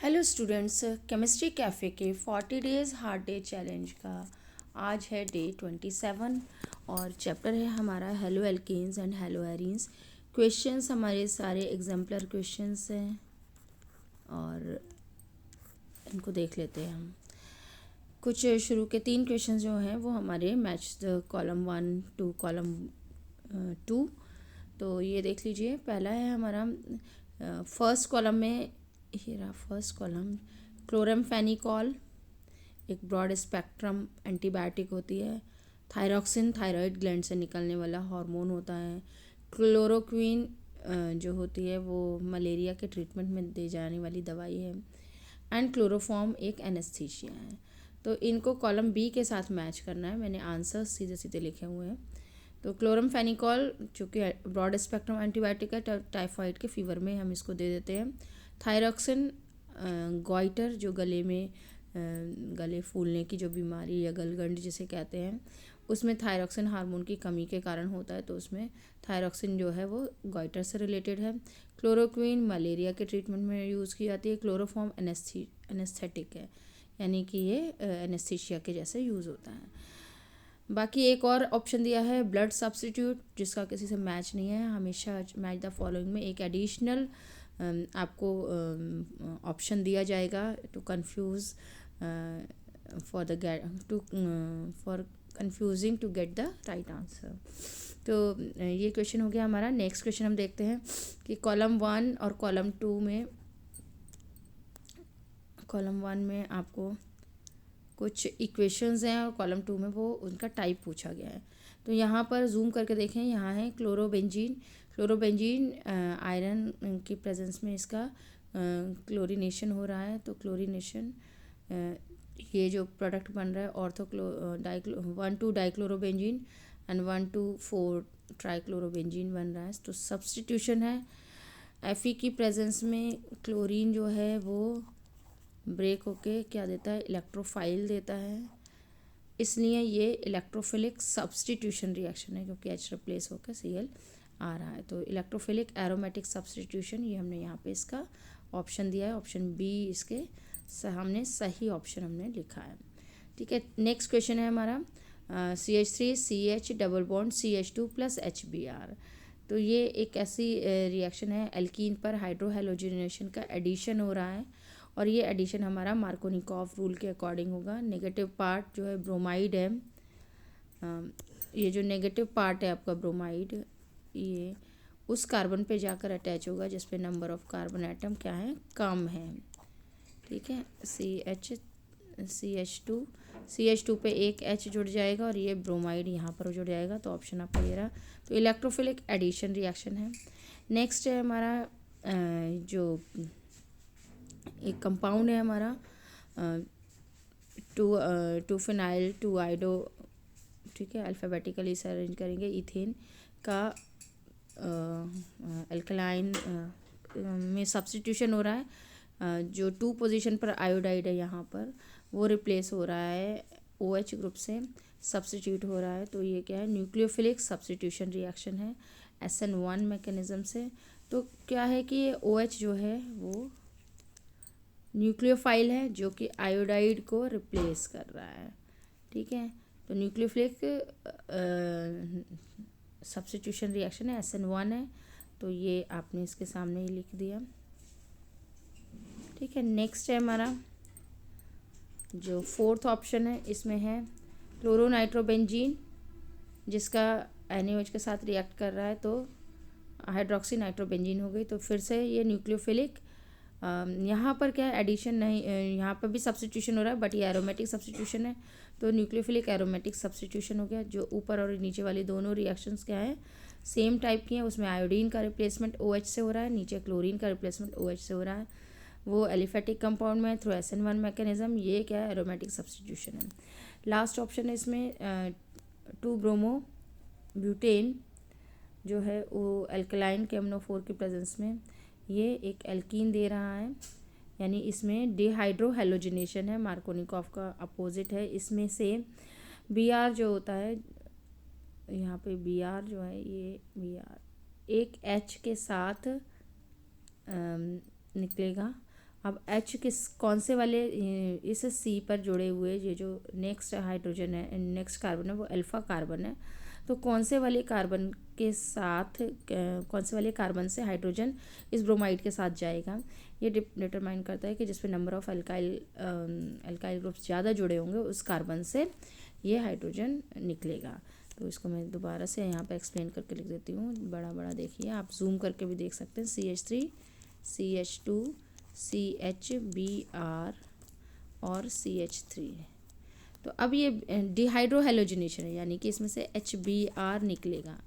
Hello students, chemistry cafe के 40 days hard day challenge का आज है डे 27 और चैप्टर है हमारा haloalkanes and haloarenes. Questions हमारे सारे एग्जाम्पलर क्वेश्चंस हैं और इनको देख लेते हैं हम। कुछ शुरू के 3 क्वेश्चन जो हैं वो हमारे match the column 1 to column 2। तो ये देख लीजिए, पहला है हमारा फर्स्ट कॉलम में, ये रहा फर्स्ट कॉलम। क्लोरमफेनिकॉल एक ब्रॉड स्पेक्ट्रम एंटीबायोटिक होती है। थायरॉक्सिन थायराइड ग्लैंड से निकलने वाला हार्मोन होता है। क्लोरोक्वीन जो होती है वो मलेरिया के ट्रीटमेंट में दी जाने वाली दवाई है। एंड क्लोरोफॉर्म एक एनेस्थीसिया है। तो इनको कॉलम बी के साथ मैच करना है। मैंने आंसर सीधे सीधे लिखे हुए हैं। तो क्लोरमफेनिकॉल जो कि ब्रॉड स्पेक्ट्रम एंटीबायोटिक है, टाइफाइड के फीवर में हम इसको दे देते हैं। थायरॉक्सिन गॉइटर जो गले में गले फूलने की जो बीमारी या गलगंड जिसे कहते हैं, उसमें थायरॉक्सिन हार्मोन की कमी के कारण होता है। तो उसमें थायरॉक्सिन जो है वो गॉइटर से रिलेटेड है। क्लोरोक्वीन मलेरिया के ट्रीटमेंट में यूज़ की जाती है। क्लोरोफॉर्म एनेस्थेटिक है, यानी कि ये एनेस्थीसिया के जैसे यूज़ होता है। बाकी एक और ऑप्शन दिया है ब्लड सब्स्टिट्यूट, जिसका किसी से मैच नहीं है। हमेशा मैच द फॉलोइंग में एक एडिशनल आपको ऑप्शन दिया जाएगा to confuse for the get to for confusing to get the right answer. तो ये क्वेश्चन हो गया हमारा। नेक्स्ट क्वेश्चन हम देखते हैं कि कॉलम 1 और कॉलम 2 में, कॉलम 1 में आपको कुछ इक्वेशंस हैं और कॉलम 2 में वो उनका टाइप पूछा गया है। तो यहाँ पर जूम करके देखें, यहाँ है क्लोरोबेंजीन। क्लोरोबेंजीन आयरन की प्रेजेंस में इसका क्लोरीनेशन हो रहा है। तो क्लोरीनेशन ये जो प्रोडक्ट बन रहा है ऑर्थोक्लो 1,2 डाइक्लोरोबेंजीन एंड 1,2,4 ट्राइक्लोरोबेंजीन बन रहा है। तो सब्स्टिट्यूशन है। Fe की प्रेजेंस में क्लोरीन जो है वो ब्रेक होके क्या देता है, इलेक्ट्रोफाइल देता है। इसलिए ये इलेक्ट्रोफिलिक सब्स्टिट्यूशन रिएक्शन है, क्योंकि H रिप्लेस होकर Cl आ रहा है। तो इलेक्ट्रोफिलिक एरोमेटिक सब्स्टिट्यूशन, ये हमने यहाँ पे इसका ऑप्शन दिया है। ऑप्शन बी इसके हमने सही ऑप्शन हमने लिखा है। ठीक है, नेक्स्ट क्वेश्चन है हमारा CH3CH double bond CH2 plus HBr। तो ये एक ऐसी रिएक्शन है, एल्कीन पर हाइड्रोहेलोजिनेशन का एडिशन हो रहा है और ये एडिशन हमारा मार्कोनिकॉफ रूल के अकॉर्डिंग होगा। नेगेटिव पार्ट जो है ब्रोमाइड है, ये जो नेगेटिव पार्ट है आपका ब्रोमाइड, ये उस कार्बन पे जाकर अटैच होगा जिस पे नंबर ऑफ कार्बन एटम क्या है, कम है। ठीक है, CH2 पे एक H जुड़ जाएगा और ये ब्रोमाइड यहाँ पर जुड़ जाएगा। तो ऑप्शन आपका ये रहा। तो इलेक्ट्रोफिलिक एडिशन रिएक्शन है। नेक्स्ट है हमारा जो एक कंपाउंड है हमारा टू फिनाइल टू आइडो। ठीक है, अल्फ़ाबेटिकली इसे अरेंज करेंगे। इथेन का अल्कलाइन में सब्स्टिट्यूशन हो रहा है। जो 2 पोजीशन पर आयोडाइड है यहाँ पर, वो रिप्लेस हो रहा है OH ग्रुप से, सब्स्टिट्यूट हो रहा है। तो ये क्या है, न्यूक्लियोफिलिक सब्स्टिट्यूशन रिएक्शन है SN1 मैकेनिज्म से। तो क्या है कि ये OH जो है वो न्यूक्लियोफाइल है जो कि आयोडाइड को रिप्लेस कर रहा है। ठीक है, तो न्यूक्लियोफिलिक सब्स्टिट्यूशन रिएक्शन है, SN1 है। तो ये आपने इसके सामने ही लिख दिया। ठीक है, नेक्स्ट है हमारा जो 4th ऑप्शन है, इसमें है क्लोरोनाइट्रोबेंजीन, जिसका NaOH के साथ रिएक्ट कर रहा है तो हाइड्रोक्सी नाइट्रोबेंजीन हो गई। तो फिर से ये न्यूक्लियोफिलिक, यहाँ पर क्या एडिशन नहीं, यहाँ पर भी सब्स्टिट्यूशन हो रहा है बट ये एरोमेटिक सब्स्टिट्यूशन है। तो न्यूक्लियोफिलिक एरोमेटिक सब्स्टिट्यूशन हो गया। जो ऊपर और नीचे वाली दोनों रिएक्शंस क्या है, सेम टाइप की हैं। उसमें आयोडीन का रिप्लेसमेंट OH से हो रहा है, नीचे क्लोरीन का रिप्लेसमेंट OH से हो रहा है। वो एलिफेटिक कंपाउंड में थ्रू SN1 मैकेनिज्म। ये क्या है, एरोमेटिक सब्स्टिट्यूशन है। लास्ट ऑप्शन है इसमें 2 ब्रोमो ब्यूटेन जो है वो अल्कलाइन KMnO4 की प्रेजेंस में ये एक एल्कीन दे रहा है, यानी इसमें डिहाइड्रोहेलोजिनेशन है, मार्कोनिकॉफ का अपोजिट है। इसमें से Br जो होता है, यहाँ पे Br जो है, ये Br एक H के साथ निकलेगा अब H कौन से वाले इस C पर जुड़े हुए ये जो नेक्स्ट हाइड्रोजन है, नेक्स्ट कार्बन है, वो अल्फ़ा कार्बन है। तो कौन से वाले कार्बन के साथ कौन से वाले कार्बन से हाइड्रोजन इस ब्रोमाइड के साथ जाएगा, ये डिटरमाइन करता है कि जिसमें नंबर ऑफ अल्काइल ग्रुप्स ज़्यादा जुड़े होंगे उस कार्बन से ये हाइड्रोजन निकलेगा। तो इसको मैं दोबारा से यहाँ पे एक्सप्लेन करके लिख देती हूँ, बड़ा बड़ा देखिए, आप जूम करके भी देख सकते हैं। CH3 CH2 CHBr और CH3। तो अब ये डिहाइड्रोहेलोजिनेशन है, यानी कि इसमें से HBr निकलेगा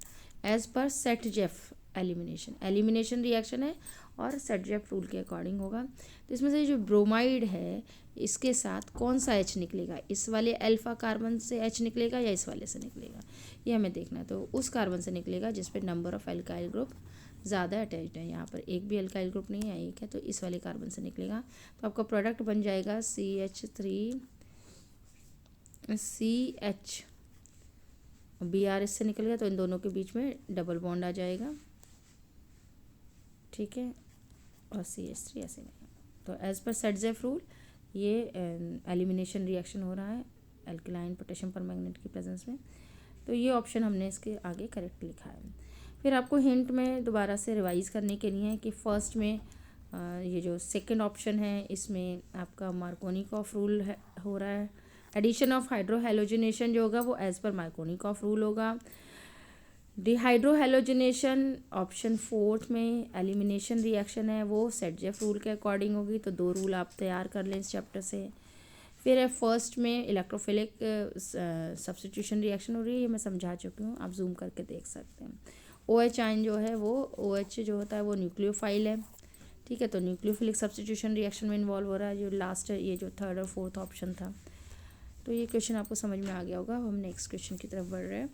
एज पर सेटजेफ एलिमिनेशन रिएक्शन है और सेटजेफ रूल के अकॉर्डिंग होगा। तो इसमें से जो ब्रोमाइड है इसके साथ कौन सा H निकलेगा, इस वाले अल्फ़ा कार्बन से H निकलेगा या इस वाले से निकलेगा, ये हमें देखना है। तो उस कार्बन से निकलेगा जिस पे नंबर ऑफ अल्काइल ग्रुप ज़्यादा अटैच्ड है। यहाँ पर एक भी अल्काइल ग्रुप नहीं है, एक है, तो इस वाले कार्बन से निकलेगा। तो आपका प्रोडक्ट बन जाएगा CH3 CH, Br इससे निकल गया तो इन दोनों के बीच में डबल बॉन्ड आ जाएगा, ठीक है, और CH3 ऐसे नहीं। तो एज पर सेटजेफ रूल ये एलिमिनेशन रिएक्शन हो रहा है एल्कलाइन पोटेशियम परमैंगनेट की प्रेजेंस में। तो ये ऑप्शन हमने इसके आगे करेक्ट लिखा है। फिर आपको हिंट में दोबारा से रिवाइज़ करने के लिए है कि फर्स्ट में ये जो सेकंड ऑप्शन है इसमें आपका मार्कोनिकॉफ रूल हो रहा है। एडिशन ऑफ हाइड्रोहेलोजिनेशन जो होगा वो एज पर मार्कोनिकॉफ रूल होगा। डिहाइड्रोहेलोजिनेशन ऑप्शन फोर्थ में एलिमिनेशन रिएक्शन है, वो सेटजेफ रूल के अकॉर्डिंग होगी। तो 2 रूल आप तैयार कर लें इस चैप्टर से। फिर है फर्स्ट में इलेक्ट्रोफिलिक सब्स्टिट्यूशन रिएक्शन हो रही है, ये मैं समझा चुकी हूँ, आप जूम करके देख सकते हैं। OH आयन जो है वो OH जो होता है वो न्यूक्लियोफाइल है, ठीक है। तो न्यूक्लियोफिलिक सब्स्टिट्यूशन रिएक्शन में इन्वॉल्व हो रहा है, जो लास्ट है ये जो थर्ड और फोर्थ ऑप्शन था। तो ये क्वेश्चन आपको समझ में आ गया होगा। हम नेक्स्ट क्वेश्चन की तरफ बढ़ रहे हैं।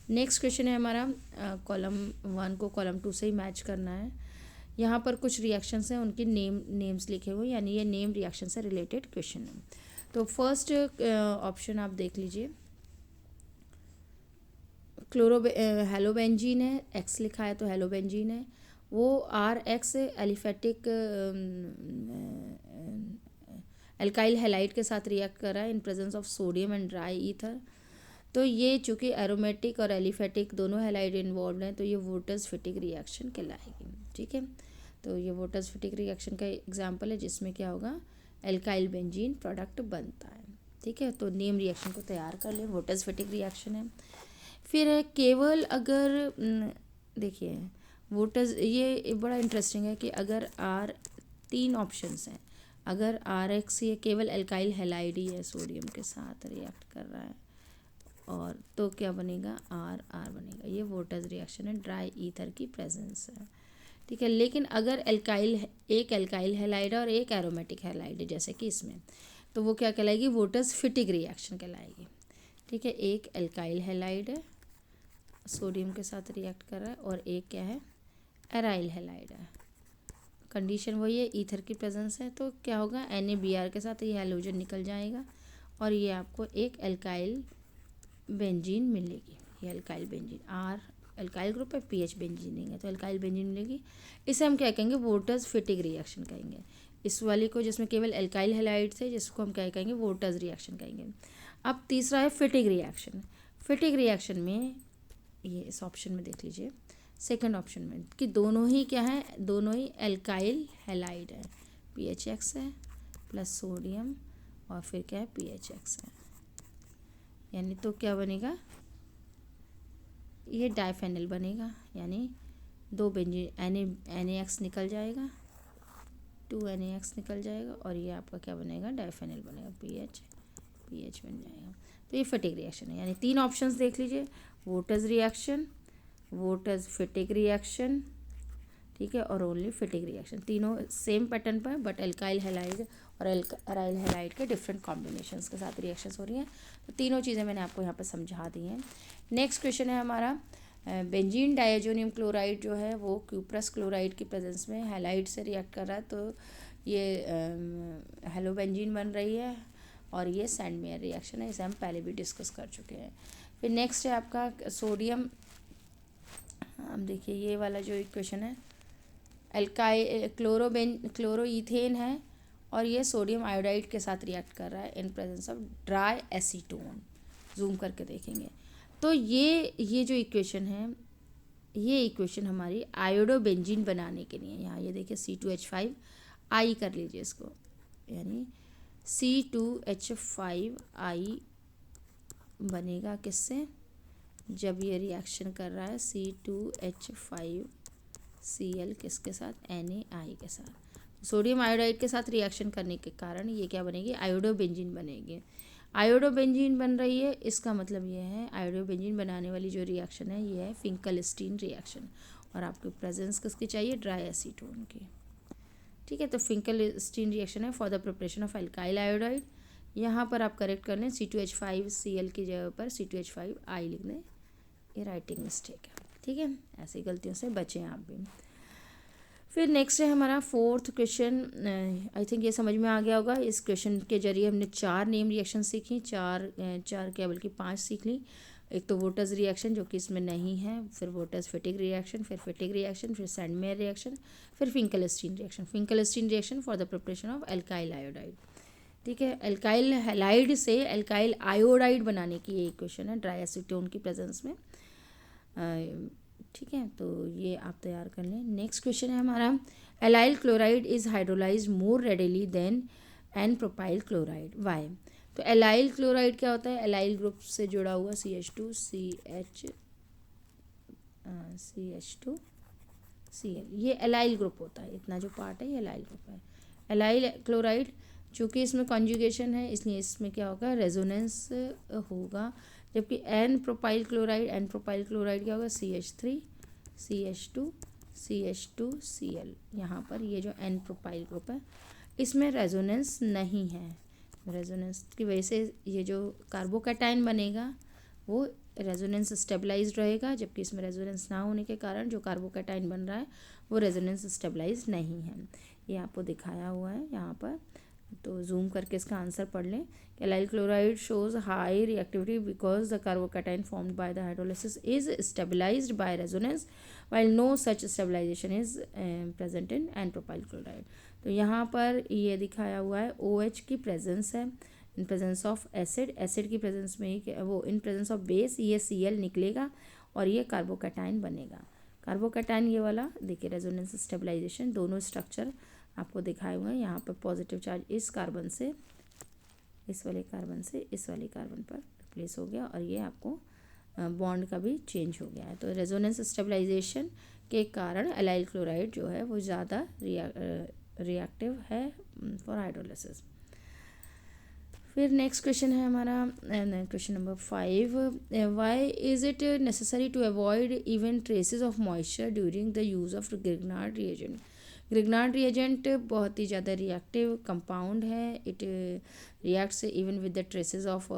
नेक्स्ट क्वेश्चन है हमारा कॉलम 1 को कॉलम 2 से ही मैच करना है। यहाँ पर कुछ रिएक्शंस हैं, उनकी नेम्स लिखे हुए, यानी ये नेम रिएक्शन से रिलेटेड क्वेश्चन है। तो फर्स्ट ऑप्शन आप देख लीजिए, हेलोबेंजीन है, X लिखा है तो हेलोबेंजीन है, वो RX एलिफेटिक एल्काइल हैलाइड के साथ रिएक्ट कर रहा है in presence of sodium and dry ether. तो ये चूँकि एरोमेटिक और एलिफेटिक दोनों हैलाइड इन्वॉल्व हैं तो ये वोटर्स फिटिक रिएक्शन कहलाएगी, ठीक है। तो ये वोटर्स फिटिक रिएक्शन का एग्जाम्पल है जिसमें क्या होगा, एल्काइल बेंजीन प्रोडक्ट बनता है, ठीक है। तो नेम रिएक्शन को तैयार कर लें, वोटर्स फिटिक रिएक्शन है। फिर है केवल अगर देखिए वोटर्स, ये बड़ा इंटरेस्टिंग है कि अगर तीन ऑप्शंस हैं, अगर RX ये केवल एल्काइल हैलाइड ही है सोडियम के साथ रिएक्ट कर रहा है, और तो क्या बनेगा, R बनेगा। ये वोटर्स रिएक्शन है, ड्राई ईथर की प्रेजेंस है, ठीक है। लेकिन अगर एक एल्काइल हैलाइड और एक एरोमेटिक हैलाइड है जैसे कि इसमें, तो वो क्या कहलाएगी, वोटर्स फिटिक रिएक्शन कहलाएगी, ठीक है। एक एल्काइल हैलाइड है सोडियम के साथ रिएक्ट कर रहा है और एक क्या है, एराइल हैलाइड है। कंडीशन वही है, ईथर की प्रेजेंस है, तो क्या होगा, NaBr के साथ ये हैलोजन निकल जाएगा और ये आपको एक एल्काइल बेंजीन मिलेगी। ये alkyl benzene, R alkyl group है, PH बेंजीन नहीं है, तो एल्काइल बेंजीन मिलेगी। इसे हम क्या कहेंगे, वोटर्स फिटिक रिएक्शन कहेंगे। इस वाली को जिसमें केवल एल्काइल हैलाइड थे जिसको हम क्या कहेंगे, वोटर्स रिएक्शन कहेंगे। अब तीसरा है फिटिक रिएक्शन। फिटिक रिएक्शन में ये इस ऑप्शन में देख लीजिए, सेकंड ऑप्शन में, कि दोनों ही क्या है, दोनों ही एल्काइल हैलाइड है, PHX है प्लस सोडियम और फिर क्या है, PHX है, यानी तो क्या बनेगा, ये डाइफेनिल बनेगा, यानी 2 बेंजीन NaX निकल जाएगा, 2 NaX निकल जाएगा और ये आपका क्या बनेगा, डाइफेनिल बनेगा, PH बन जाएगा। तो ये फिटिक रिएक्शन है, यानी 3 ऑप्शंस देख लीजिए, वोटर्स रिएक्शन, वोटर्स फिटिक रिएक्शन, ठीक है, और ओनली फिटिक रिएक्शन। तीनों सेम पैटर्न पर बट एल्काइल हैलाइड और एराइल हैलाइड के डिफरेंट कॉम्बिनेशंस के साथ रिएक्शंस हो रही हैं। तो तीनों चीज़ें मैंने आपको यहाँ पर समझा दी हैं। नेक्स्ट क्वेश्चन है हमारा, बेंजीन डायजोनियम क्लोराइड जो है वो क्यूप्रस क्लोराइड की प्रेजेंस में हैलाइड से रिएक्ट कर रहा है, तो ये हेलोबेंजीन बन रही है और ये सैंडमेयर रिएक्शन है, इसे हम पहले भी डिस्कस कर चुके हैं। फिर नेक्स्ट है आपका सोडियम, अब देखिए ये वाला जो इक्वेशन है, क्लोरोईथेन है और ये सोडियम आयोडाइड के साथ रिएक्ट कर रहा है in presence of dry acetone. Zoom करके देखेंगे तो ये जो इक्वेशन है, ये इक्वेशन हमारी आयोडोबेंजीन बनाने के लिए, यहाँ ये देखिए C2H5 आई कर लीजिए इसको, यानी C2H5I बनेगा किससे, जब ये रिएक्शन कर रहा है C2H5Cl किसके साथ, NaI के साथ। सोडियम आयोडाइड के साथ रिएक्शन करने के कारण ये क्या बनेगी, आयोडोबेंजीन बनेगी। आयोडोबेंजीन बन रही है, इसका मतलब ये है आयोडोबेंजीन बनाने वाली जो रिएक्शन है ये है फिंकलस्टीन रिएक्शन, और आपको प्रेजेंस किसकी चाहिए, ड्राई एसीटोन की। ठीक है, तो फिंकलस्टीन रिएक्शन है for the preparation of alkyl iodide. यहाँ पर आप करेक्ट कर लें C2H5Cl की जगह पर C2H5I लिख दें, ये राइटिंग मिस्टेक है। ठीक है, ऐसी गलतियों से बचें आप भी। फिर नेक्स्ट है हमारा फोर्थ क्वेश्चन, आई थिंक ये समझ में आ गया होगा। इस क्वेश्चन के जरिए हमने 4 नेम रिएक्शन सीखी, चार क्या बल्कि 5 सीख ली। एक तो वोटर्स रिएक्शन जो कि इसमें नहीं है, फिर वोटर्स फिटिक रिएक्शन, फिर फिटिक रिएक्शन, फिर सैंडमेयर रिएक्शन, फिर Finkelstein reaction. Finkelstein reaction for the preparation of alkyl iodide. ठीक है, एल्काइल हैलाइड से एल्काइल आयोडाइड बनाने की ये इक्वेशन है ड्राई एसीटोन की प्रेजेंस में। ठीक है, तो ये आप तैयार कर लें। नेक्स्ट क्वेश्चन है हमारा, allyl chloride is hydrolyse more readily than n propyl chloride, why. तो एलाइल क्लोराइड क्या होता है, एलाइल ग्रुप से जुड़ा हुआ CH2CL, ये एलाइल ग्रुप होता है, इतना जो पार्ट है ये एलाइल ग्रुप है। एलाइल क्लोराइड चूँकि इसमें कॉन्जुगेशन है इसलिए इसमें क्या होगा, रेजोनेंस होगा, जबकि एन प्रोपाइल क्लोराइड क्या होगा, CH3CH2CH2Cl। यहाँ पर ये जो एन प्रोपाइल ग्रुप है इसमें रेजोनेंस नहीं है, रेजोनेंस की वजह से ये जो कार्बोकैटायन बनेगा वो रेजोनेंस स्टेबलाइज्ड रहेगा, जबकि इसमें रेजोनेंस ना होने के कारण जो कार्बोकैटायन बन रहा है वो रेजोनेंस स्टेबलाइज नहीं है। ये आपको दिखाया हुआ है यहाँ पर, तो जूम करके इसका आंसर पढ़ लें। Allyl chloride shows high reactivity because the carbocation formed by the hydrolysis is stabilised by resonance while no such stabilisation is present in n propyl chloride. तो यहाँ पर ये दिखाया हुआ है OH की प्रेजेंस है इन प्रेजेंस ऑफ एसिड की प्रेजेंस में ही वो इन प्रेजेंस ऑफ बेस ये Cl निकलेगा और ये कार्बोकैटायन बनेगा। कार्बोकैटायन ये वाला देखिए, रेजोनेंस स्टेबलाइजेशन दोनों स्ट्रक्चर आपको दिखाए हुए हैं। यहाँ पर पॉजिटिव चार्ज इस कार्बन से इस वाले कार्बन से इस वाले कार्बन पर रिप्लेस हो गया, और ये आपको बॉन्ड का भी चेंज हो गया है। तो रेजोनेंस स्टेबलाइजेशन के कारण एलाइल क्लोराइड जो है वो ज़्यादा रिएक्टिव है फॉर हाइड्रोलिसिस। फिर नेक्स्ट क्वेश्चन है हमारा question number 5, why is it necessary to avoid even traces of moisture during the use of Grignard reagent. Grignard reagent बहुत ही ज़्यादा रिएक्टिव कंपाउंड है, it reacts even with the traces of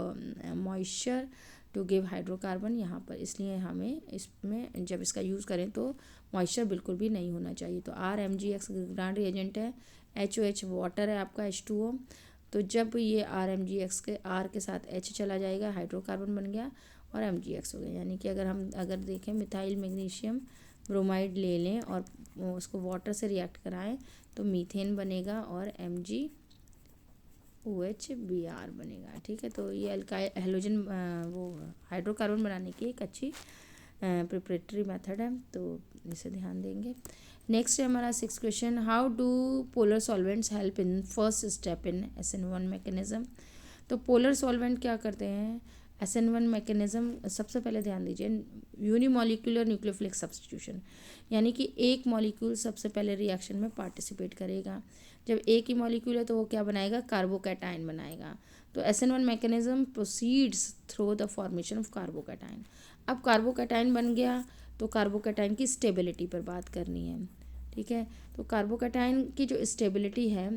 moisture to give hydrocarbon. यहाँ पर इसलिए हमें इसमें जब इसका यूज़ करें तो मॉइस्चर बिल्कुल भी नहीं होना चाहिए। तो RMgX ग्रिग्नार्ड रिएजेंट है, HOH वाटर है आपका H2O। तो जब ये RMgX के R के साथ H चला जाएगा, हाइड्रोकार्बन बन गया और MgX हो गया। यानी कि अगर देखें मिथाइल मैग्नीशियम ब्रोमाइड ले लें और उसको वाटर से रिएक्ट कराएं तो मीथेन बनेगा और MgOH-Br बनेगा। ठीक है, तो ये हेलोजन वो हाइड्रोकार्बन बनाने की एक अच्छी प्रिपरेटरी मेथड है, तो इसे ध्यान देंगे। नेक्स्ट है हमारा 6th question, how do polar solvents help in first step in SN1 mechanism. तो पोलर सॉल्वेंट क्या करते हैं, SN1 मैकेनिज्म सबसे पहले ध्यान दीजिए, यूनिमॉलिक्यूलर न्यूक्लियोफिलिक सब्स्टिट्यूशन, यानी कि एक मॉलिक्यूल सबसे पहले रिएक्शन में पार्टिसिपेट करेगा। जब एक ही मॉलिक्यूल है तो वो क्या बनाएगा, कार्बोकैटायन बनाएगा। तो SN1 mechanism proceeds through the formation of carbocation. अब कार्बोकैटायन बन गया तो कार्बोकैटायन की स्टेबिलिटी पर बात करनी है। ठीक है, तो कार्बोकैटायन की जो स्टेबिलिटी है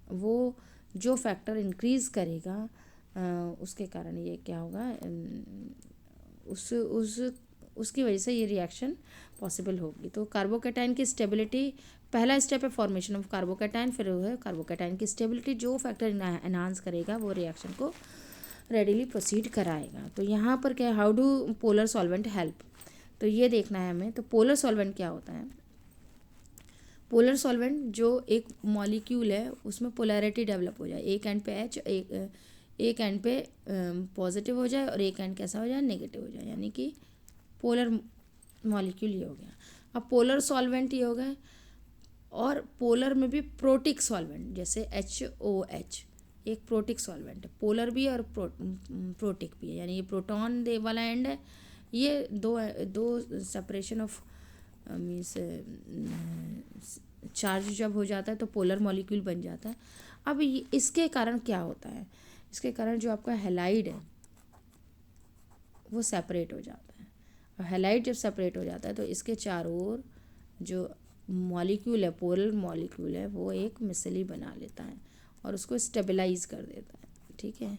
वो जो फैक्टर इंक्रीज़ करेगा उसके कारण ये क्या होगा, उसकी वजह से ये रिएक्शन पॉसिबल होगी। तो कार्बोकैटायन की स्टेबिलिटी पहला स्टेप है फॉर्मेशन ऑफ कार्बोकैटायन, फिर वो है कार्बोकैटायन की स्टेबिलिटी, जो फैक्टर एनहांस करेगा वो रिएक्शन को रेडिली प्रोसीड कराएगा। तो यहाँ पर क्या है, how do polar solvent help, तो ये देखना है हमें। तो पोलर सॉल्वेंट क्या होता है, पोलर सॉल्वेंट जो एक मॉलिक्यूल है उसमें पोलैरिटी डेवलप हो जाए, एक एंड पे एच, एक एंड पे पॉजिटिव हो जाए और एक एंड कैसा हो जाए, नेगेटिव हो जाए, यानी कि पोलर मॉलिक्यूल ये हो गया। अब पोलर सॉल्वेंट ये हो गए, और पोलर में भी प्रोटिक सॉल्वेंट, जैसे HOH एक प्रोटिक सॉल्वेंट है, पोलर भी और प्रोटिक भी है, यानी ये प्रोटॉन दे वाला एंड है, ये दो दो सेपरेशन ऑफ मीन्स चार्ज जब हो जाता है तो पोलर मॉलिक्यूल बन जाता है। अब इसके कारण क्या होता है, इसके कारण जो आपका हैलाइड है वो सेपरेट हो जाता है। और हैलाइड जब सेपरेट हो जाता है तो इसके चारों ओर जो मॉलिक्यूल है, पोलर मॉलिक्यूल है, वो एक मिसली बना लेता है और उसको स्टेबलाइज कर देता है, ठीक है।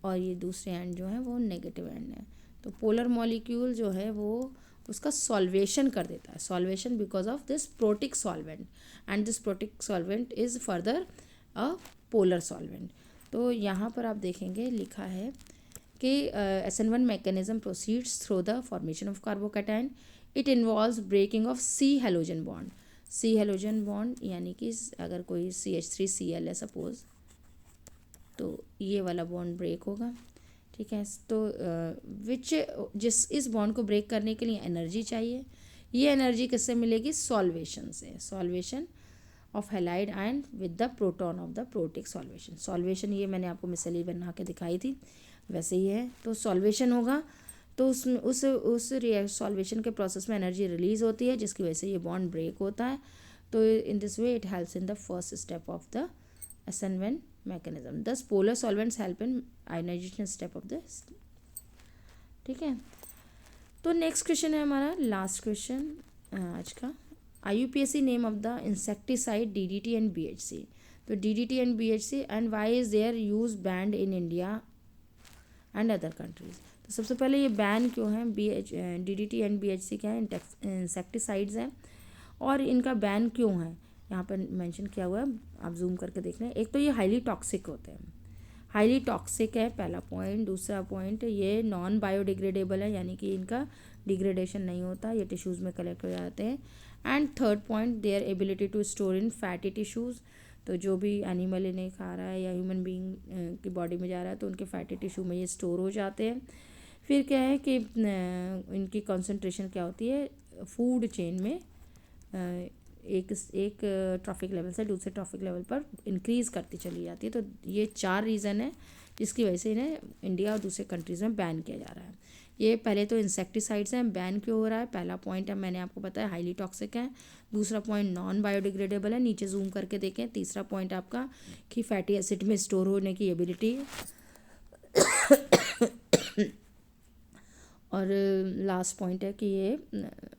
और ये दूसरे एंड जो है वो नेगेटिव एंड है, तो पोलर मॉलिक्यूल जो है वो उसका सॉल्वेशन कर देता है, solvation because of this protic solvent, and this protic solvent is further a polar solvent. तो यहाँ पर आप देखेंगे लिखा है कि SN1 mechanism proceeds through the formation of carbocation. It involves breaking of C halogen bond. C halogen bond यानी कि अगर कोई CH3Cl है सपोज, तो ये वाला बॉन्ड ब्रेक होगा, ठीक है। तो इस बॉन्ड को ब्रेक करने के लिए एनर्जी चाहिए। ये एनर्जी किससे मिलेगी, सॉल्वेशन से, solvation of halide ion with the proton of the protic solvation. Solvation ये मैंने आपको मिसली बना के दिखाई थी, वैसे ही है। तो सॉल्वेशन होगा तो उसमें उस सॉल्वेशन के प्रोसेस में एनर्जी रिलीज होती है, जिसकी वजह से ये बॉन्ड ब्रेक होता है। तो in this way it helps in the first step of the SN1 mechanism. Thus polar solvents help in ionization step of this, ठीक है। तो नेक्स्ट क्वेश्चन है हमारा लास्ट क्वेश्चन आज का। IUPAC name of the insecticide DDT and BHC। तो DDT and BHC and why is their use banned in India and other countries. तो सबसे पहले ये बैन क्यों है, DDT एंड BHC क्या है, इंसेक्टिसाइड्स हैं, और इनका बैन क्यों है यहाँ पर मेंशन किया हुआ है, आप जूम करके देख रहे हैं। एक तो ये हाईली टॉक्सिक होते हैं, हाईली टॉक्सिक है पहला पॉइंट। दूसरा पॉइंट ये नॉन बायोडिग्रेडेबल है, यानी कि इनका डिग्रेडेशन नहीं होता, ये टिश्यूज़ में कलेक्ट हो जाते हैं। And third point their ability to store in fatty tissues, तो जो भी एनिमल इन्हें खा रहा है या ह्यूमन बीइंग की बॉडी में जा रहा है तो उनके फैटी टिश्यू में ये स्टोर हो जाते हैं। फिर क्या है कि इनकी कॉन्सेंट्रेशन क्या होती है फूड चेन में, एक ट्रॉफिक लेवल से दूसरे ट्रॉफिक लेवल पर इंक्रीज़ करती चली जाती है। तो ये 4 रीज़न है जिसकी वजह से इन्हें इंडिया और दूसरे कंट्रीज़ में बैन किया जा रहा है। ये पहले तो इंसेक्टिसाइड्स हैं, बैन क्यों हो रहा है, पहला पॉइंट है मैंने आपको बताया हाईली टॉक्सिक है, दूसरा पॉइंट नॉन बायोडिग्रेडेबल है, नीचे जूम करके देखें, तीसरा पॉइंट आपका कि फैटी एसिड में स्टोर होने की एबिलिटी है, और लास्ट पॉइंट है कि ये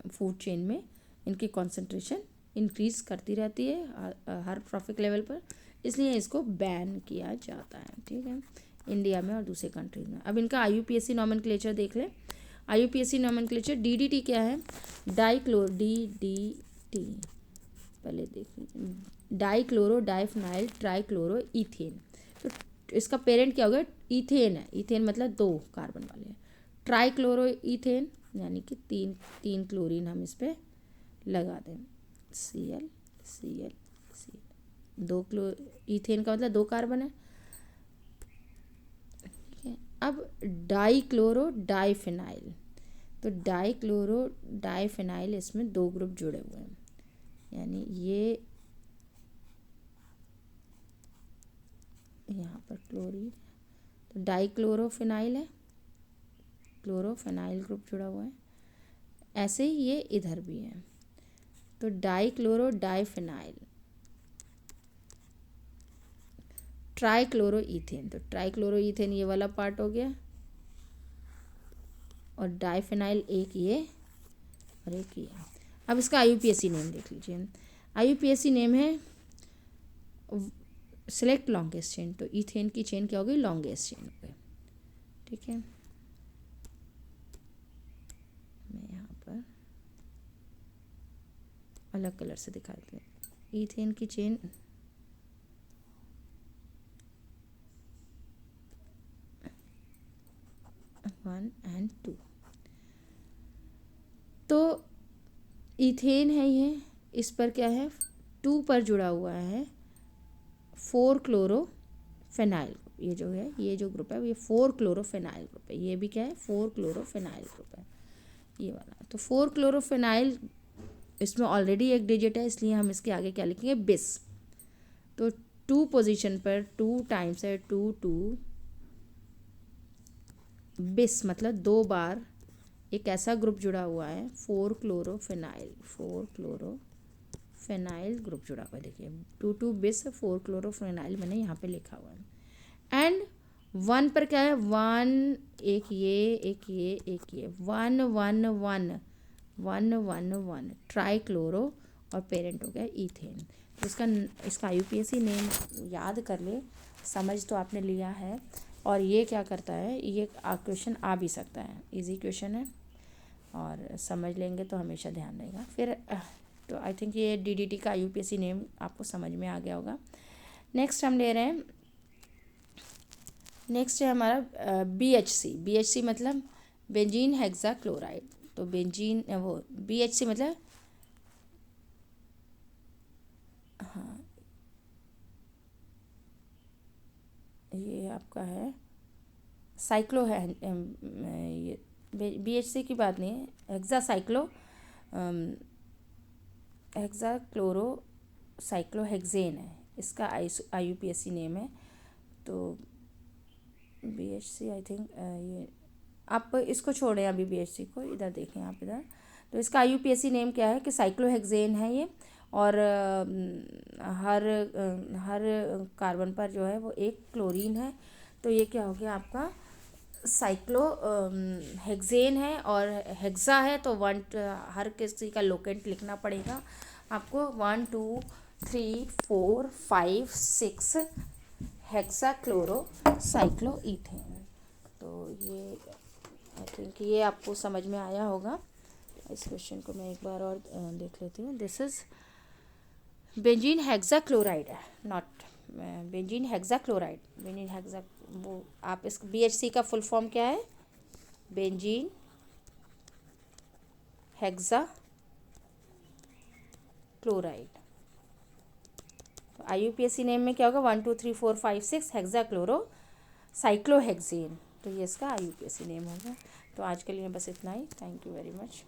फूड चेन में इनकी कॉन्सेंट्रेशन इंक्रीज़ करती रहती है हर ट्रॉफिक लेवल पर, इसलिए इसको बैन किया जाता है, ठीक है, इंडिया में और दूसरे कंट्रीज में। अब इनका IUPAC नॉमेनक्लेचर देख लें। IUPAC नॉमेनक्लेचर DDT क्या है, DDT पहले देख लीजिए, डाइक्लोरो डाइफिनाइल ट्राइक्लोरो इथेन। तो इसका पेरेंट क्या होगा, इथेन है, इथेन मतलब 2 कार्बन वाले हैं। ट्राइक्लोरो इथेन यानी कि तीन क्लोरीन हम इस पर लगा दें, Cl Cl Cl, 2 इथेन का मतलब 2 कार्बन है, ठीक है। अब डाइक्लोरो डाइफिनाइल, तो डाइक्लोरो डाइफिनाइल इसमें 2 ग्रुप जुड़े हुए हैं, यानी ये यहाँ पर क्लोरीन, तो डाइक्लोरोफिनाइल है, क्लोरोफिनाइल ग्रुप जुड़ा हुआ है, ऐसे ही ये इधर भी है, तो डाइक्लोरो डाइफिनाइल ट्राइक्लोरो इथेन, तो ट्राइक्लोरो इथेन ये वाला पार्ट हो गया, और डाइफिनाइल एक ये और एक ये। अब इसका IUPAC नेम देख लीजिए, IUPAC नेम है सेलेक्ट लॉन्गेस्ट चेन, तो इथेन की चेन क्या होगी, लॉन्गेस्ट चेन हो गई, ठीक है। मैं यहाँ पर अलग कलर से दिखाते हैं, इथेन की चेन 1 और 2, तो इथेन है ये, इस पर क्या है, 2 पर जुड़ा हुआ है 4 क्लोरोफेनाइल। ये जो है, ये जो ग्रुप है ये 4 क्लोरोफेनाइल ग्रुप है। ये भी क्या है, 4 क्लोरोफेनाइल ग्रुप है ये वाला। तो 4 क्लोरोफेनाइल, इसमें ऑलरेडी एक डिजिट है, इसलिए हम इसके आगे क्या लिखेंगे, बिस। तो 2 पोजीशन पर 2 टाइम्स है 2 2 बिस, मतलब 2 बार एक ऐसा ग्रुप जुड़ा हुआ है 4 क्लोरोफेनाइल, 4 क्लोरोफेनाइल ग्रुप जुड़ा हुआ है। देखिए 2 2 बिस 4 क्लोरोफेनाइल मैंने यहाँ पे लिखा हुआ है। एंड 1 पर क्या है, 1, एक ये 1 1 1 1 1 1 ट्राई क्लोरो और पेरेंट हो गया इथेन। तो इसका यूपीएससी नेम याद कर ले, समझ तो आपने लिया है। और ये क्या करता है, ये क्वेश्चन आ भी सकता है, इजी क्वेश्चन है और समझ लेंगे तो हमेशा ध्यान रहेगा। फिर तो आई थिंक ये डीडीटी का यूपीएससी नेम आपको समझ में आ गया होगा। नेक्स्ट हम ले रहे हैं, नेक्स्ट है हमारा बीएचसी। बीएचसी मतलब बेंजीन हेक्साक्लोराइड। तो बेंजीन वो बीएचसी मतलब, हाँ ये आपका है साइक्लो है, ये बीएचसी की बात नहीं है, हेक्साक्लोरो साइक्लोहेक्सेन है इसका आईयूपीएससी नेम है। तो बीएचसी आई थिंक ये आप इसको छोड़ें अभी, बीएचसी को इधर देखें आप इधर। तो इसका आईयूपीएससी नेम क्या है कि साइक्लोहेक्सेन है ये। और हर कार्बन पर जो है वो एक क्लोरीन है। तो ये क्या हो गया आपका साइक्लो हेक्सेन है और हेक्सा है। तो हर किसी का लोकेंट लिखना पड़ेगा आपको, 1 2 3 4 5 6 हेक्सा क्लोरो साइक्लोईथेन। तो ये आई थिंक ये आपको समझ में आया होगा। इस क्वेश्चन को मैं एक बार और देख लेती हूँ। दिस इज बेंजीन हेक्साक्लोराइड है, not benzene hexachloride. Benzene hexa, वो आप इस बीएचसी का फुल फॉर्म क्या है, बेंजीन हेक्सा क्लोराइड। तो आईयूपीएससी नेम में क्या होगा, 1 2 3 4 5 6 हेक्सा क्लोरो साइक्लोहेक्सेन। तो ये इसका आईयूपीएससी नेम होगा। तो आज के लिए बस इतना ही। Thank you very much.